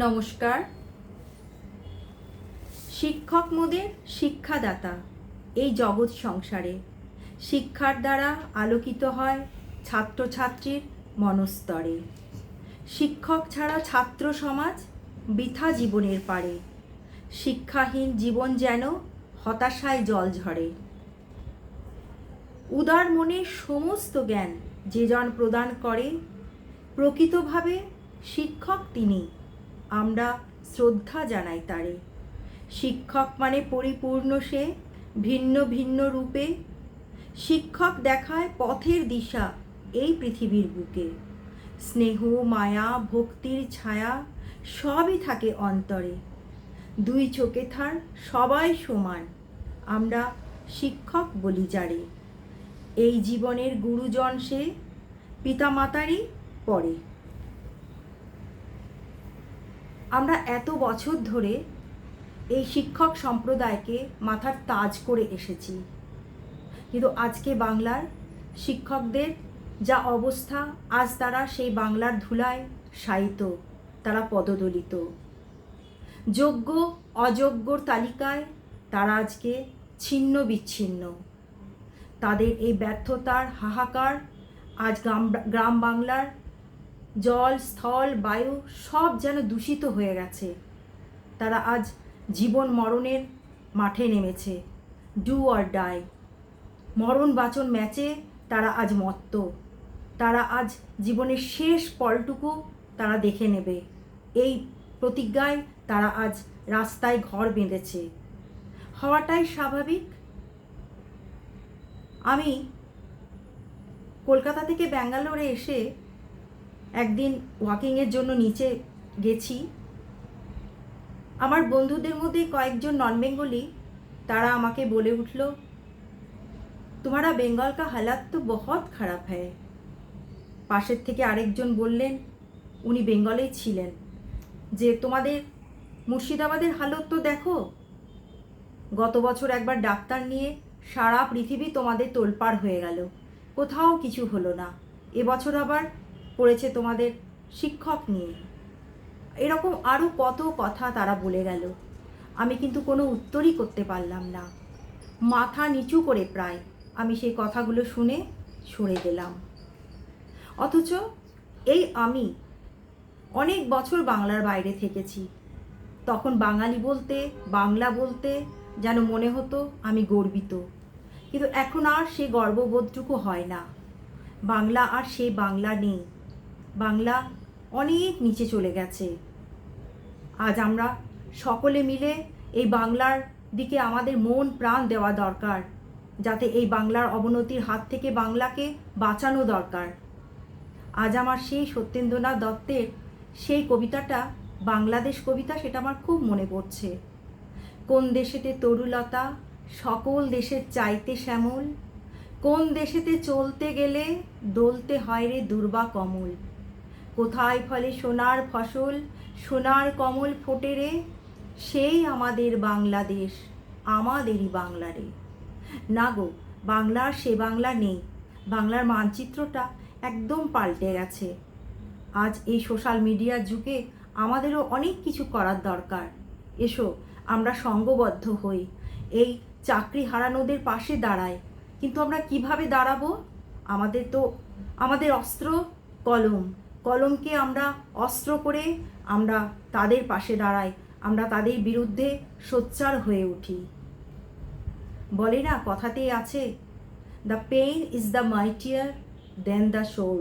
নমস্কার। শিক্ষক মোদের শিক্ষাদাতা এই জগৎ সংসারে। শিক্ষার দ্বারা আলোকিত হয় ছাত্রছাত্রীর মনস্তরে। শিক্ষক ছাড়া ছাত্র সমাজ বৃথা জীবনের পারে। শিক্ষাহীন জীবন যেন হতাশায় জল ঝরে। উদার মনে সমস্ত জ্ঞান যে জন প্রদান করে, প্রকৃতভাবে শিক্ষক তিনি, আমরা শ্রদ্ধা জানাই তারে। শিক্ষক মানে পরিপূর্ণ সে, ভিন্ন ভিন্ন রূপে। শিক্ষক দেখায় পথের দিশা এই পৃথিবীর বুকে। স্নেহ মায়া ভক্তির ছায়া সবই থাকে অন্তরে। দুই চোখে থার সবাই সমান, আমরা শিক্ষক বলি যারে। এই জীবনের গুরুজন সে, পিতামাতারই পরে। আমরা এত বছর ধরে এই শিক্ষক সম্প্রদায়কে মাথার তাজ করে এসেছি, কিন্তু আজকে বাংলার শিক্ষকদের যা অবস্থা, আজ তারা সেই বাংলার ধুলায় শায়িত, তারা পদদলিত। যোগ্য অযোগ্যর তালিকায় তারা আজকে ছিন্ন বিচ্ছিন্ন। তাদের এই ব্যর্থতার হাহাকার আজ গ্রাম বাংলার জল স্থল বায়ু সব যেন দূষিত হয়ে গেছে। তারা আজ জীবন মরণের মাঠে নেমেছে, ডু অর ডাই, মরণ বাঁচন ম্যাচে তারা আজ মত্ত। তারা আজ জীবনের শেষ পলটুকু তারা দেখে নেবে, এই প্রতিজ্ঞায় তারা আজ রাস্তায় ঘর বেঁধেছে। হওয়াটাই স্বাভাবিক। আমি কলকাতা থেকে ব্যাঙ্গালোরে এসে একদিন ওয়াকিংয়ের জন্য নিচে গেছি। আমার বন্ধুদের মধ্যে কয়েকজন নন বেঙ্গলি, তারা আমাকে বলে উঠল, তোমারা বেঙ্গল কা হালাত তো বহুত খারাপ হ্যায়। পাশের থেকে আরেকজন বললেন, উনি বেঙ্গলেই ছিলেন, যে তোমাদের মুর্শিদাবাদের হালত তো দেখো। গত বছর একবার ডাক্তার নিয়ে সারা পৃথিবী তোমাদের তোলপাড় হয়ে গেল, কোথাও কিছু হলো না। এবছর আবার পড়েছে তোমাদের শিক্ষক নিয়ে। এরকম আরও কত কথা তারা বলে গেল। আমি কিন্তু কোনো উত্তরই করতে পারলাম না। মাথা নিচু করে প্রায় আমি সেই কথাগুলো শুনে সরে গেলাম। অথচ এই আমি অনেক বছর বাংলার বাইরে থেকেছি। তখন বাঙালি বলতে, বাংলা বলতে যেন মনে হতো আমি গর্বিত, কিন্তু এখন আর সে গর্ববোধটুকু হয় না। বাংলা আর সেই বাংলা নেই, বাংলা অনেক নিচে চলে গেছে। আজ আমরা সকলে মিলে এই বাংলার দিকে আমাদের মন প্রাণ দেওয়া দরকার, যাতে এই বাংলার অবনতির হাত থেকে বাংলাকে বাঁচানো দরকার। আজ আমার সেই সত্যেন্দ্রনাথ দত্তের সেই কবিতাটা, বাংলাদেশ কবিতা, সেটা আমার খুব মনে পড়ছে। কোন দেশেতে তরুলতা সকল দেশের চাইতে শ্যামল, কোন দেশেতে চলতে গেলে দলতে হয় রে দুর্বা কমল। কোথায় ফলে সোনার ফসল, সোনার কমল ফোটে রে, সেই আমাদের বাংলাদেশ, আমাদেরই বাংলা রে। না গো, বাংলার সে বাংলা নেই। বাংলার মানচিত্রটা একদম পাল্টে গেছে। আজ এই সোশ্যাল মিডিয়ার যুগে আমাদেরও অনেক কিছু করার দরকার। এসো আমরা সঙ্গবদ্ধ হই, এই চাকরি হারানোদের পাশে দাঁড়াই। কিন্তু আমরা কিভাবে দাঁড়াবো? আমাদের অস্ত্র কলম, কলমকে আমরা অস্ত্র করে আমরা তাদের পাশে দাঁড়াই, আমরা তাদের বিরুদ্ধে সোচ্চার হয়ে উঠি। বলে না, কথাতেই আছে, the pain is the mightier than the soul.